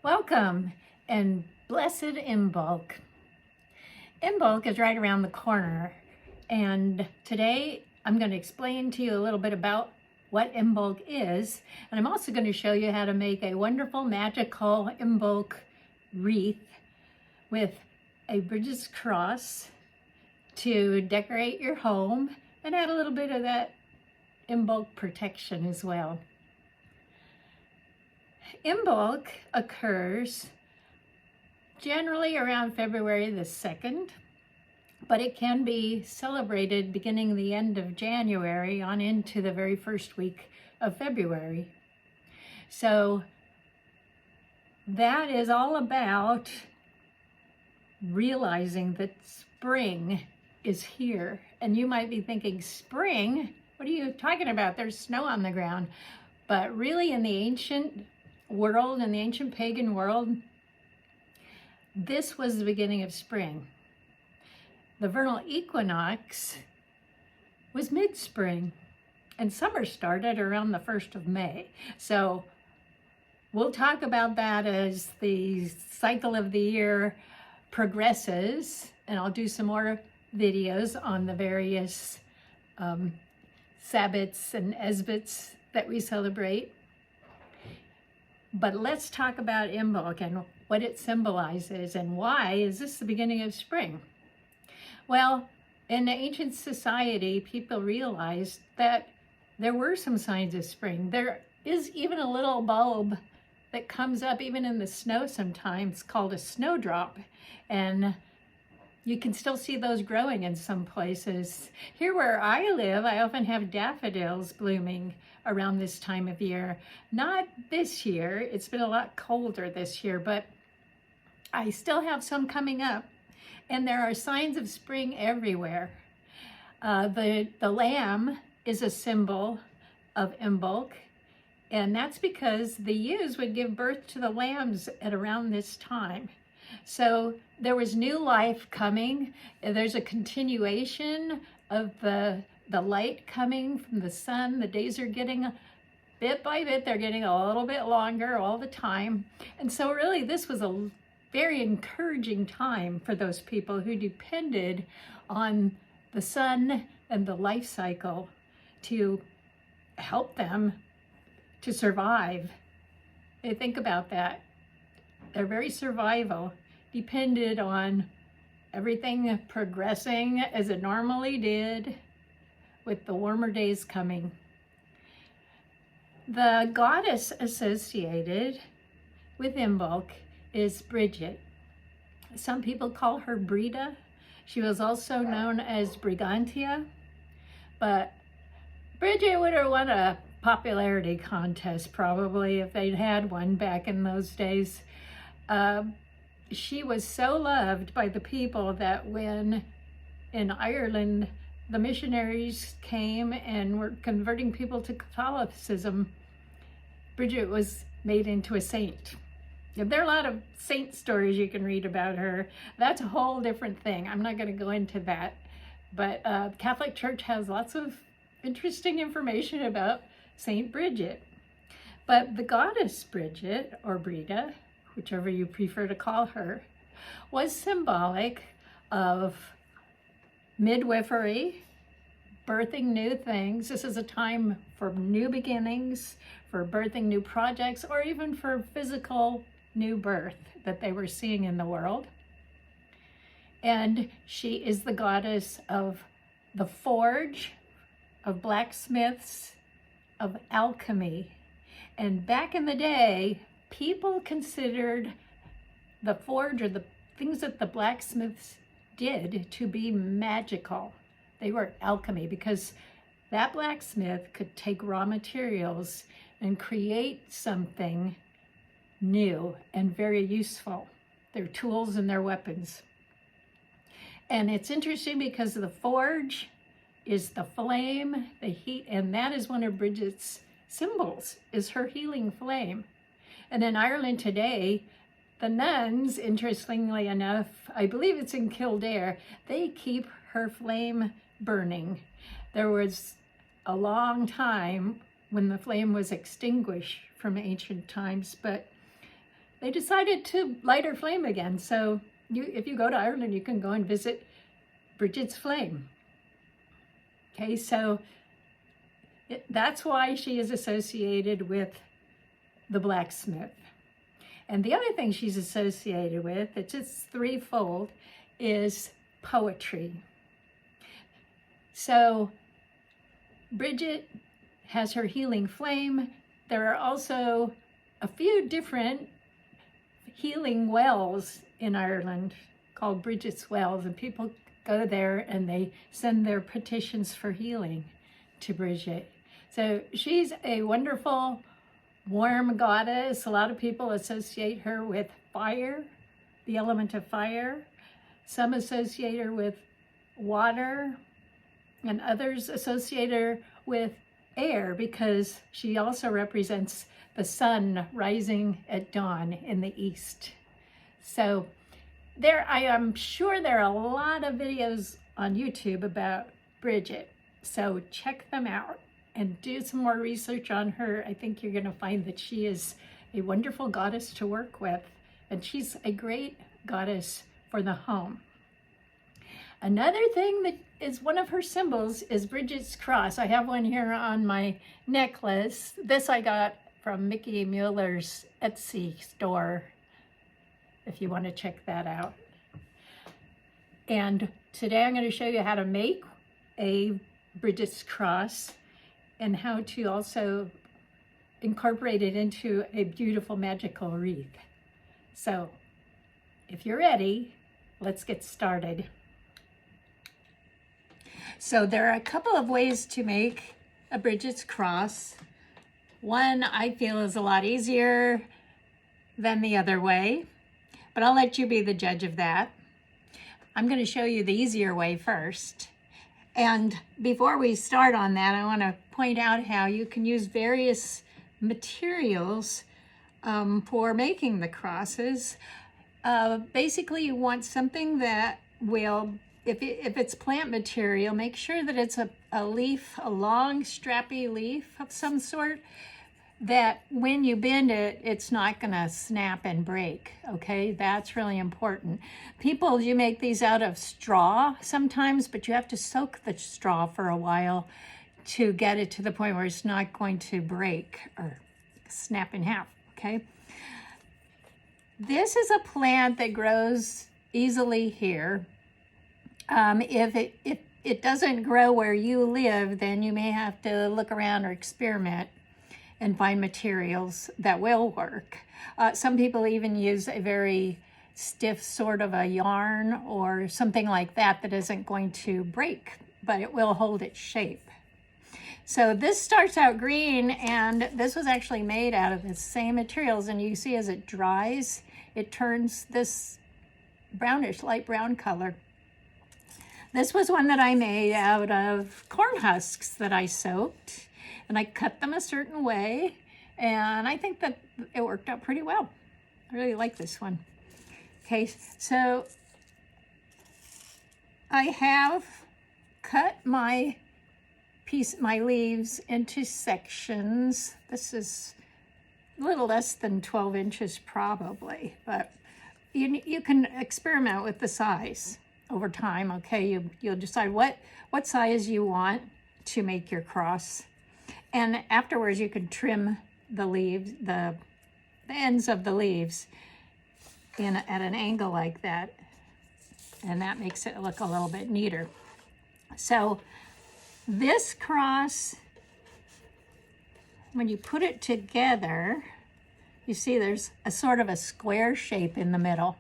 Welcome and blessed Imbolc. Imbolc is right around the corner, and today I'm going to explain to you a little bit about what Imbolc is, and I'm also going to show you how to make a wonderful Magickal Imbolc wreath with a Brighid's cross to decorate your home and add a little bit of that Imbolc protection as well. Imbolc occurs generally around February the 2nd, but it can be celebrated beginning the end of January on into the very first week of February. So that is all about realizing that spring is here. And you might be thinking, spring? What are you talking about? There's snow on the ground. But really, in the ancient world, in the ancient pagan world, this was the beginning of spring. The vernal equinox was mid-spring, and summer started around the 1st of May. So we'll talk about that as the cycle of the year progresses, and I'll do some more videos on the various Sabbats and Esbats that we celebrate. But let's talk about Imbolc and what it symbolizes and why is this the beginning of spring? Well, in the ancient society, people realized that there were some signs of spring. There is even a little bulb that comes up even in the snow sometimes called a snowdrop. And you can still see those growing in some places. Here where I live, I often have daffodils blooming around this time of year. Not this year, it's been a lot colder this year, but I still have some coming up. And there are signs of spring everywhere. The lamb is a symbol of Imbolc, and that's because the ewes would give birth to the lambs at around this time. So there was new life coming. There's a continuation of the light coming from the sun. The days are getting, bit by bit, they're getting a little bit longer all the time. And so really this was a very encouraging time for those people who depended on the sun and the life cycle to help them to survive. They think about that. Their very survival depended on everything progressing as it normally did with the warmer days coming. The goddess associated with Imbolc is Brighid. Some people call her Brighid. She was also known as Brigantia, but Brighid would have won a popularity contest probably if they'd had one back in those days. She was so loved by the people that when in Ireland the missionaries came and were converting people to Catholicism, Brighid was made into a saint. There are a lot of saint stories you can read about her. That's a whole different thing. I'm not going to go into that. But Catholic Church has lots of interesting information about Saint Brighid. But the goddess Brighid, or Brighid, whichever you prefer to call her, was symbolic of midwifery, birthing new things. This is a time for new beginnings, for birthing new projects, or even for physical new birth that they were seeing in the world. And she is the goddess of the forge, of blacksmiths, of alchemy. And back in the day, people considered the forge or the things that the blacksmiths did to be magical. They were alchemy because that blacksmith could take raw materials and create something new and very useful, their tools and their weapons. And it's interesting because the forge is the flame, the heat, and that is one of Brigid's symbols, is her healing flame. And in Ireland today, the nuns, interestingly enough, I believe it's in Kildare, they keep her flame burning. There was a long time when the flame was extinguished from ancient times, but they decided to light her flame again. So if you go to Ireland, you can go and visit Brigid's flame. Okay, so that's why she is associated with the blacksmith. And the other thing she's associated with, it's just threefold, is poetry. So Brighid has her healing flame. There are also a few different healing wells in Ireland called Brigid's Wells, and people go there and they send their petitions for healing to Brighid. So she's a wonderful, warm goddess. A lot of people associate her with fire, the element of fire. Some associate her with water, and others associate her with air because she also represents the sun rising at dawn in the east. So I am sure there are a lot of videos on YouTube about Brighid. So check them out and do some more research on her. I think you're going to find that she is a wonderful goddess to work with, and she's a great goddess for the home. Another thing that is one of her symbols is Brigid's cross. I have one here on my necklace. This I got from Mickey Mueller's Etsy store, if you want to check that out. And today I'm going to show you how to make a Brigid's cross and how to also incorporate it into a beautiful magical wreath. So if you're ready, let's get started. So there are a couple of ways to make a Brigid's cross. One I feel is a lot easier than the other way, but I'll let you be the judge of that. I'm going to show you the easier way first. And before we start on that, I want to point out how you can use various materials for making the crosses. Basically, you want something that will, if it's plant material, make sure that it's a leaf, a long, strappy leaf of some sort, that when you bend it, it's not going to snap and break, okay? That's really important. People, you make these out of straw sometimes, but you have to soak the straw for a while to get it to the point where it's not going to break or snap in half, okay? This is a plant that grows easily here. If it doesn't grow where you live, then you may have to look around or experiment and find materials that will work. Some people even use a very stiff sort of a yarn or something like that that isn't going to break, but it will hold its shape. So this starts out green, and this was actually made out of the same materials, and you see as it dries, it turns this brownish, light brown color. This was one that I made out of corn husks that I soaked, and I cut them a certain way, and I think that it worked out pretty well. I really like this one. Okay, so I have cut my leaves into sections. This is a little less than 12 inches probably, but you can experiment with the size over time, okay? You'll decide what size you want to make your cross. And afterwards, you can trim the leaves, the ends of the leaves at an angle like that. And that makes it look a little bit neater. So this cross, when you put it together, you see there's a sort of a square shape in the middle,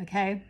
okay?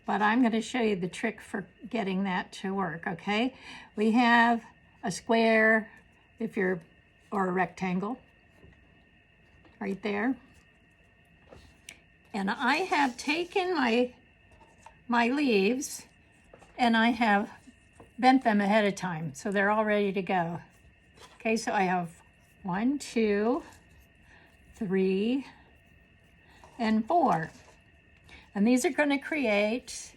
But I'm going to show you the trick for getting that to work, okay? We have a square, or a rectangle, right there. And I have taken my leaves and I have bent them ahead of time, so they're all ready to go. Okay, so I have 1, 2, 3, and 4. And these are going to create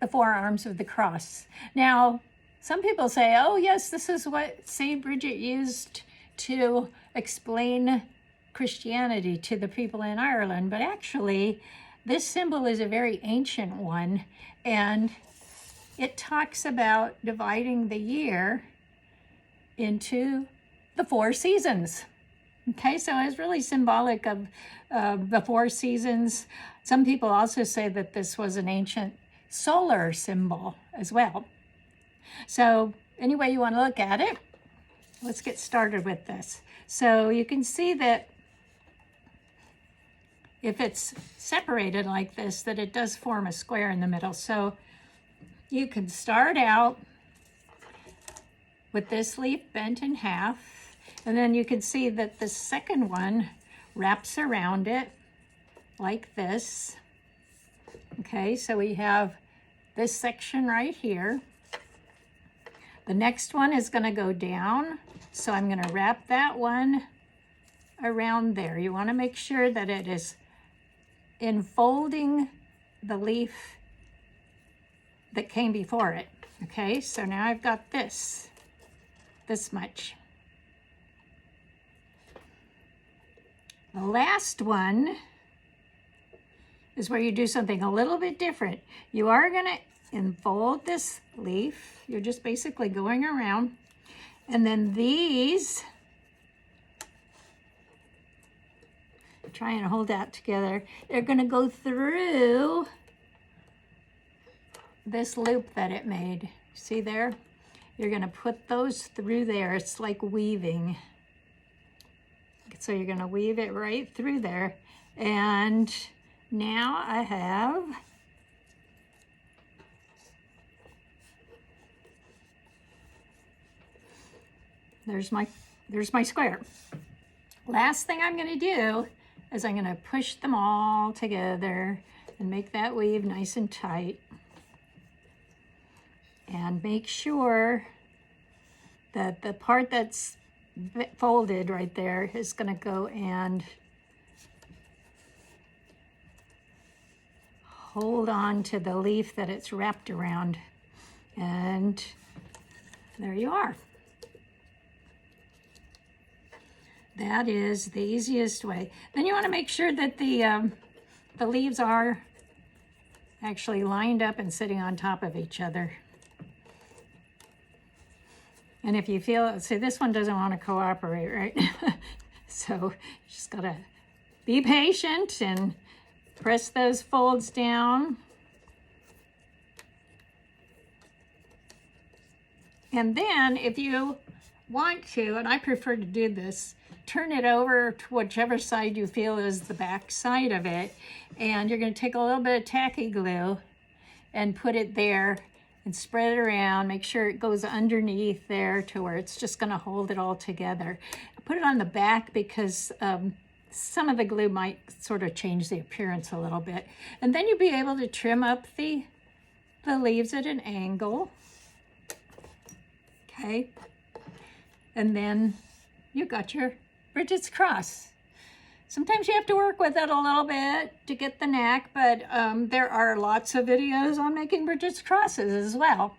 the 4 arms of the cross. Now, some people say, oh yes, this is what Saint Brighid used to explain Christianity to the people in Ireland, but actually this symbol is a very ancient one, and it talks about dividing the year into the 4 seasons. Okay, so it's really symbolic of the 4 seasons. Some people also say that this was an ancient solar symbol as well. So any way you want to look at it, let's get started with this. So you can see that if it's separated like this, that it does form a square in the middle. So you can start out with this leaf bent in half, and then you can see that the second one wraps around it like this. Okay, so we have this section right here. The next one is going to go down, so I'm going to wrap that one around there. You want to make sure that it is enfolding the leaf that came before it. Okay, so now I've got this much. The last one is where you do something a little bit different. You are going to enfold this leaf. You're just basically going around, and then these, try and hold that together, they're going to go through this loop that it made. See there? You're going to put those through there. It's like weaving. So you're going to weave it right through there. And now I have there's my square. Last thing I'm going to do is I'm going to push them all together and make that weave nice and tight. And make sure that the part that's folded right there is going to go and hold on to the leaf that it's wrapped around. And there you are. That is the easiest way. Then you want to make sure that the leaves are actually lined up and sitting on top of each other. And if you feel, see, this one doesn't want to cooperate, right? So just gotta be patient and press those folds down. And then if you want to, and I prefer to do this, turn it over to whichever side you feel is the back side of it. And you're going to take a little bit of tacky glue and put it there and spread it around. Make sure it goes underneath there to where it's just going to hold it all together. Put it on the back because some of the glue might sort of change the appearance a little bit. And then you'll be able to trim up the leaves at an angle. Okay. And then you got your Brigid's cross. Sometimes you have to work with it a little bit to get the knack, but there are lots of videos on making Brigid's crosses as well.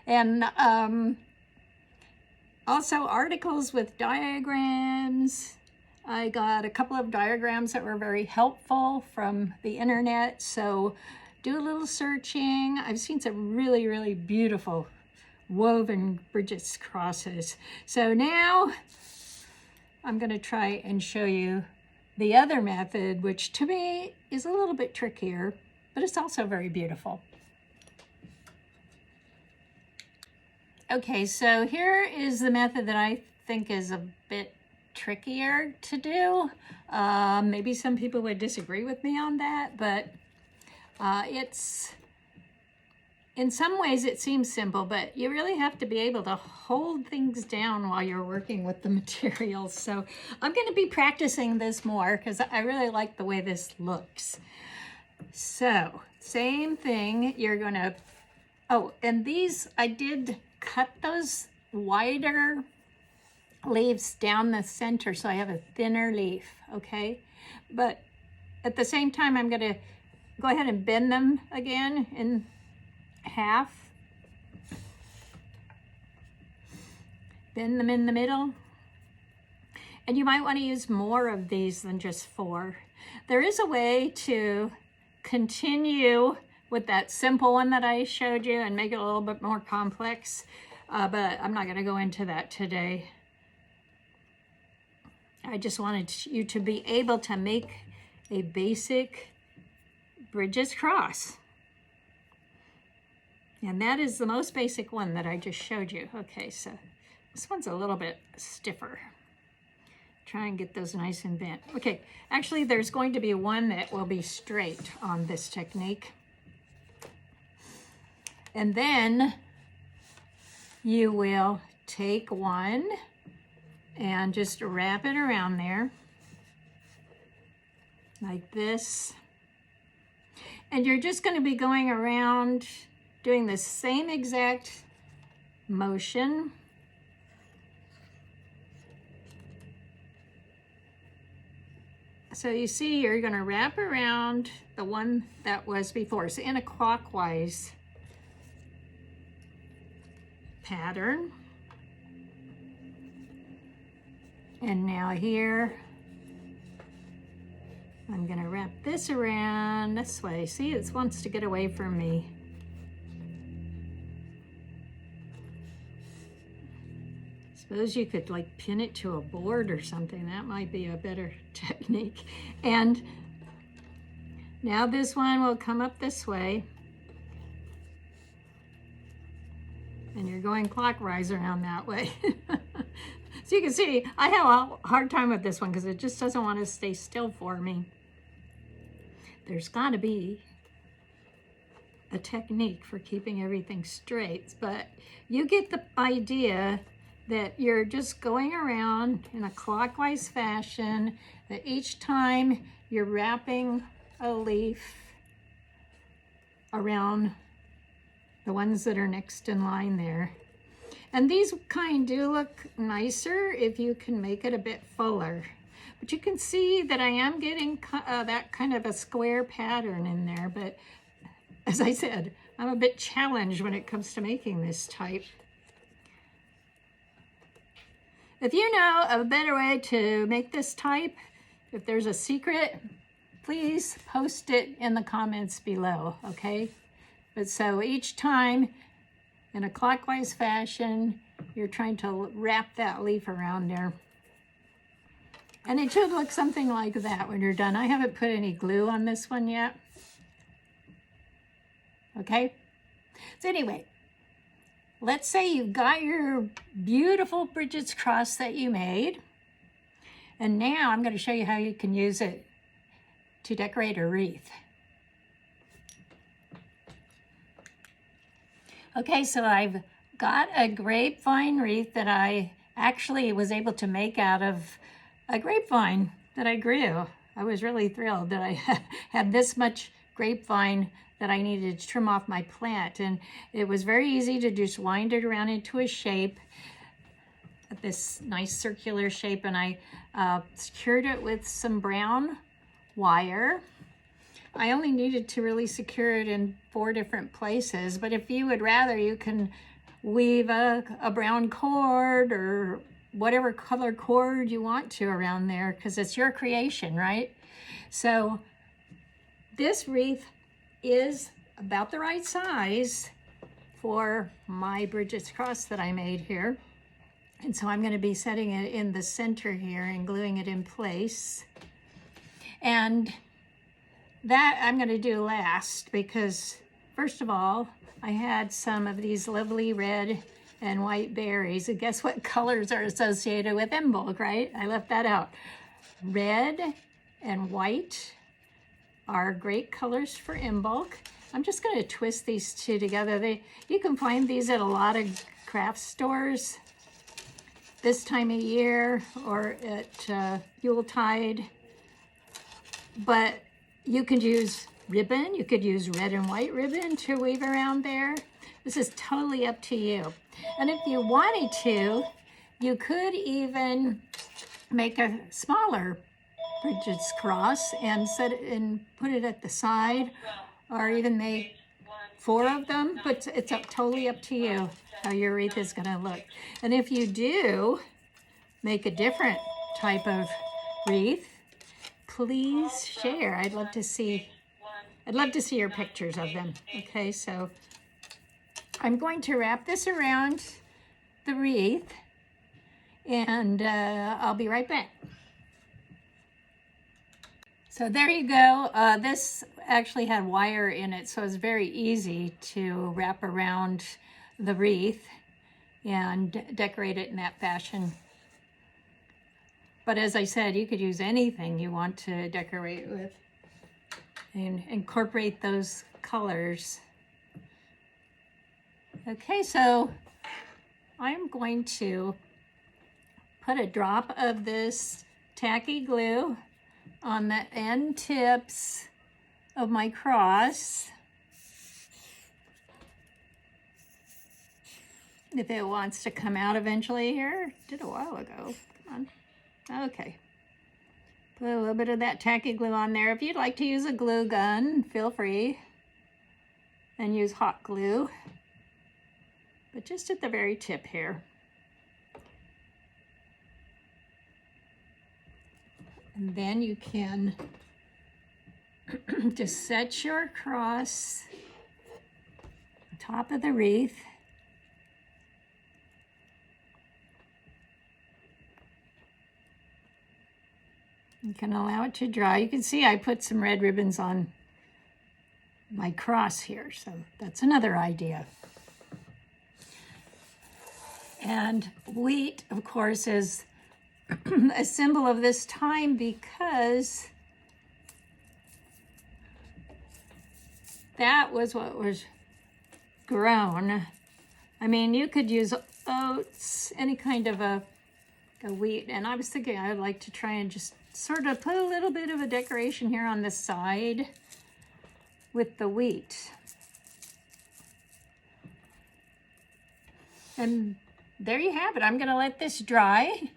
And also articles with diagrams. I got a couple of diagrams that were very helpful from the internet, so do a little searching. I've seen some really, really beautiful woven Brigid's crosses. So now I'm going to try and show you the other method, which to me is a little bit trickier, but it's also very beautiful. Okay, so here is the method that I think is a bit trickier to do. Maybe some people would disagree with me on that, but it's, in some ways it seems simple, but you really have to be able to hold things down while you're working with the materials. So I'm going to be practicing this more because I really like the way this looks. So same thing, you're going to, oh, and these, I did cut those wider leaves down the center so I have a thinner leaf, okay? But at the same time, I'm going to go ahead and bend them again in half. Bend them in the middle. And you might want to use more of these than just 4. There is a way to continue with that simple one that I showed you and make it a little bit more complex, but I'm not going to go into that today. I just wanted you to be able to make a basic Bridges cross. And that is the most basic one that I just showed you. Okay, so this one's a little bit stiffer. Try and get those nice and bent. Okay, actually there's going to be one that will be straight on this technique. And then you will take one and just wrap it around there like this. And you're just going to be going around doing the same exact motion. So you see, you're going to wrap around the one that was before. So in a clockwise pattern. And now here, I'm going to wrap this around this way. See, it wants to get away from me. Suppose you could like pin it to a board or something. That might be a better technique. And now this one will come up this way. And you're going clockwise around that way. So you can see, I have a hard time with this one because it just doesn't want to stay still for me. There's got to be a technique for keeping everything straight, but you get the idea that you're just going around in a clockwise fashion, that each time you're wrapping a leaf around the ones that are next in line there. And these kind do look nicer if you can make it a bit fuller. But you can see that I am getting that kind of a square pattern in there. But as I said, I'm a bit challenged when it comes to making this type. If you know of a better way to make this type, if there's a secret, please post it in the comments below, okay? But so each time in a clockwise fashion, you're trying to wrap that leaf around there. And it should look something like that when you're done. I haven't put any glue on this one yet. Okay? So anyway, let's say you've got your beautiful Bridges cross that you made. And now I'm going to show you how you can use it to decorate a wreath. Okay, so I've got a grapevine wreath that I actually was able to make out of a grapevine that I grew. I was really thrilled that I had this much grapevine that I needed to trim off my plant. And it was very easy to just wind it around into a shape, this nice circular shape. And I secured it with some brown wire. I only needed to really secure it in 4 different places, but if you would rather, you can weave a brown cord or whatever color cord you want to around there, because it's your creation, right? So this wreath is about the right size for my Bridges cross that I made here. And so I'm going to be setting it in the center here and gluing it in place. And that I'm going to do last because, first of all, I had some of these lovely red and white berries. And guess what colors are associated with Imbolc, right? I left that out. Red and white are great colors for Imbolc. I'm just going to twist these two together. You can find these at a lot of craft stores this time of year or at Yuletide. But you could use ribbon. You could use red and white ribbon to weave around there. This is totally up to you. And if you wanted to, you could even make a smaller Bridges cross and set it and put it at the side, or even make 4 of them. But it's totally up to you how your wreath is going to look. And if you do make a different type of wreath, please share. I'd love to see your pictures of them. Okay, so I'm going to wrap this around the wreath, and I'll be right back. So there you go. This actually had wire in it, so it's very easy to wrap around the wreath and decorate it in that fashion. But as I said, you could use anything you want to decorate with and incorporate those colors. Okay, so I'm going to put a drop of this tacky glue on the end tips of my cross. If it wants to come out eventually here, did a while ago. Come on. Okay. Put a little bit of that tacky glue on there. If you'd like to use a glue gun, feel free. And use hot glue. But just at the very tip here. And then you can just set your cross on top of the wreath. You can allow it to dry. You can see I put some red ribbons on my cross here, so that's another idea. And wheat, of course, is a symbol of this time because that was what was grown. I mean, you could use oats, any kind of a wheat, and I was thinking I would like to try and just sort of put a little bit of a decoration here on the side with the wheat. And there you have it. I'm going to let this dry.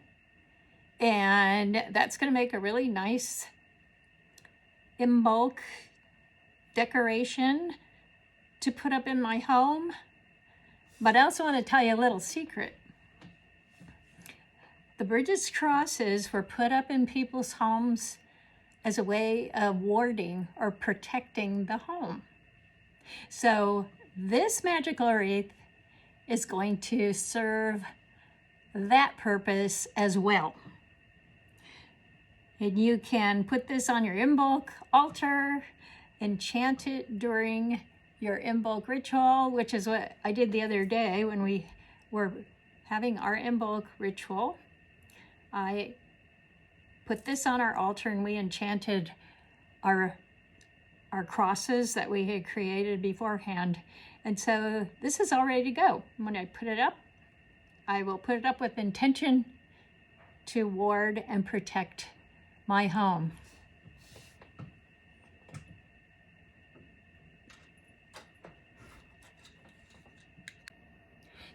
And that's going to make a really nice Imbolc decoration to put up in my home. But I also want to tell you a little secret. The Brighid's crosses were put up in people's homes as a way of warding or protecting the home. So this Magickal wreath is going to serve that purpose as well. And you can put this on your Imbolc altar, enchant it during your Imbolc ritual, which is what I did the other day when we were having our Imbolc ritual. I put this on our altar and we enchanted our crosses that we had created beforehand. And so this is all ready to go. When I put it up, I will put it up with intention to ward and protect my home.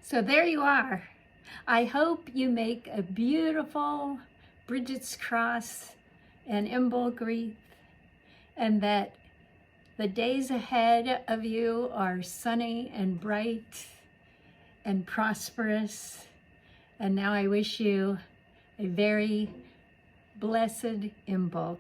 So there you are. I hope you make a beautiful Brighid's cross and Imbolc wreath, and that the days ahead of you are sunny and bright and prosperous. And now I wish you a very blessed Imbolc.